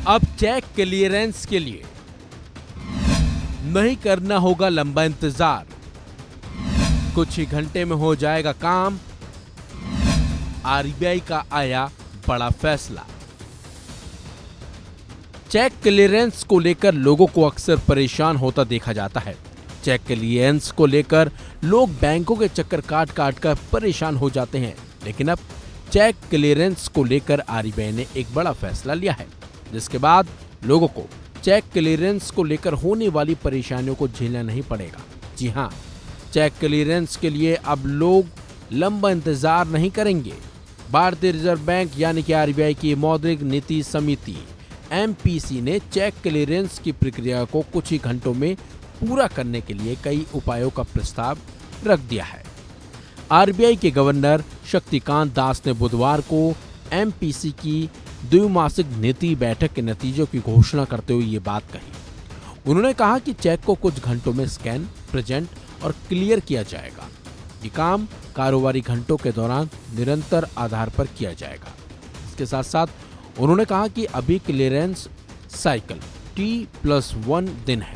अब check clearance के लिए नहीं करना होगा लंबा इंतजार, कुछ ही घंटे में हो जाएगा काम। आरबीआई का आया बड़ा फैसला। चेक क्लियरेंस को लेकर लोगों को अक्सर परेशान होता देखा जाता है। चेक क्लियरेंस को लेकर लोग बैंकों के चक्कर काट काट कर परेशान हो जाते हैं, लेकिन अब चेक क्लियरेंस को लेकर आरबीआई ने एक बड़ा फैसला लिया है, जिसके बाद लोगों को चेक क्लियरेंस को लेकर होने वाली परेशानियों को झेलना नहीं पड़ेगा। जी हां, चेक क्लियरेंस के लिए अब लोग लंबा इंतजार नहीं करेंगे। भारतीय रिजर्व बैंक यानी कि आरबीआई की मौद्रिक नीति समिति एमपीसी ने चेक क्लियरेंस की प्रक्रिया को कुछ ही घंटों में पूरा करने के लिए कई उपायों का प्रस्ताव रख दिया है। आरबीआई के गवर्नर शक्तिकांत दास ने बुधवार को एमपीसी की द्विमासिक नीति बैठक के नतीजों की घोषणा करते हुए ये बात कही। उन्होंने कहा कि चेक को कुछ घंटों में स्कैन, प्रेजेंट और क्लियर किया जाएगा। ये काम कारोबारी घंटों के दौरान निरंतर आधार पर किया जाएगा। इसके साथ साथ उन्होंने कहा कि अभी क्लियरेंस साइकिल T+1 दिन है,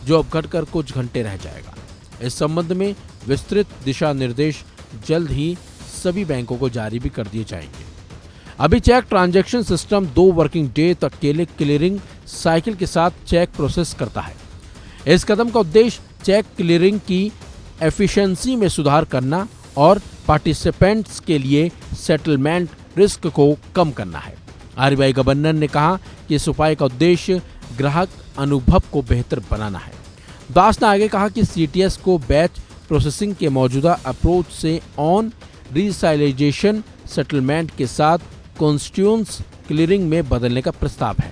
जो अब घटकर कुछ घंटे रह जाएगा। इस संबंध में विस्तृत दिशा निर्देश जल्द ही सभी बैंकों को जारी भी कर दिए जाएंगे। अभी cheque transaction system 2 working day तक अकेले क्लियरिंग साइकिल के साथ चेक प्रोसेस करता है। इस कदम का उद्देश्य चेक क्लियरिंग की एफिशिएंसी में सुधार करना और पार्टिसिपेंट्स के लिए सेटलमेंट रिस्क को कम करना है। आरबीआई गवर्नर ने कहा कि इस उपाय का उद्देश्य ग्राहक अनुभव को बेहतर बनाना है। दास ने आगे कहा कि सीटीएस को बैच प्रोसेसिंग के मौजूदा अप्रोच से ऑन रीसाइलाइजेशन सेटलमेंट के साथ कॉन्स्टिट्यूएंस क्लियरिंग में बदलने का प्रस्ताव है।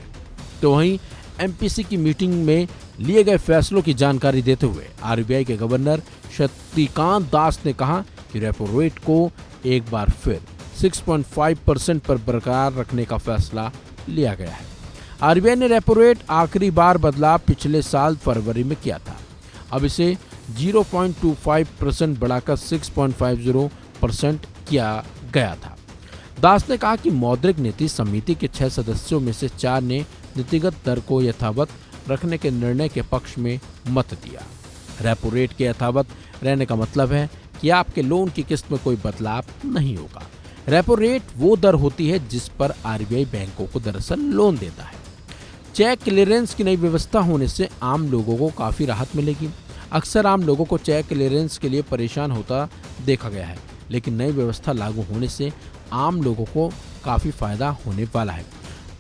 तो वहीं एमपीसी की मीटिंग में लिए गए फैसलों की जानकारी देते हुए आरबीआई के गवर्नर शक्तिकांत दास ने कहा कि रेपो रेट को एक बार फिर 6.5% पर बरकरार रखने का फैसला लिया गया है। आरबीआई ने रेपो रेट आखिरी बार बदलाव पिछले साल फरवरी में किया था। अब इसे 0.25% बढ़ाकर 6.50% किया गया था। दास ने कहा कि मौद्रिक नीति समिति के 6 सदस्यों में से 4 ने नीतिगत दर को यथावत रखने के निर्णय के पक्ष में मत दिया। रेपो रेट के यथावत रहने का मतलब है कि आपके लोन की किस्त में कोई बदलाव नहीं होगा। रेपो रेट वो दर होती है जिस पर आरबीआई बैंकों को दरअसल लोन देता है। चेक क्लियरेंस की नई व्यवस्था होने से आम लोगों को काफ़ी राहत मिलेगी। अक्सर आम लोगों को चेक क्लियरेंस के लिए परेशान होता देखा गया है, लेकिन नई व्यवस्था लागू होने से आम लोगों को काफ़ी फायदा होने वाला है।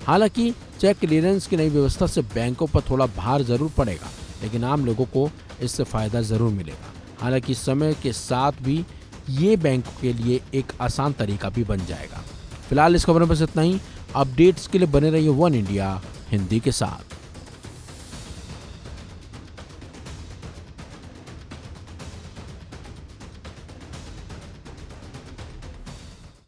हालांकि चेक क्लियरेंस की नई व्यवस्था से बैंकों पर थोड़ा भार जरूर पड़ेगा, लेकिन आम लोगों को इससे फायदा जरूर मिलेगा। हालांकि समय के साथ भी ये बैंकों के लिए एक आसान तरीका भी बन जाएगा। फिलहाल इस खबर में बस इतना ही। अपडेट्स के लिए बने रहिए वन इंडिया हिंदी के साथ।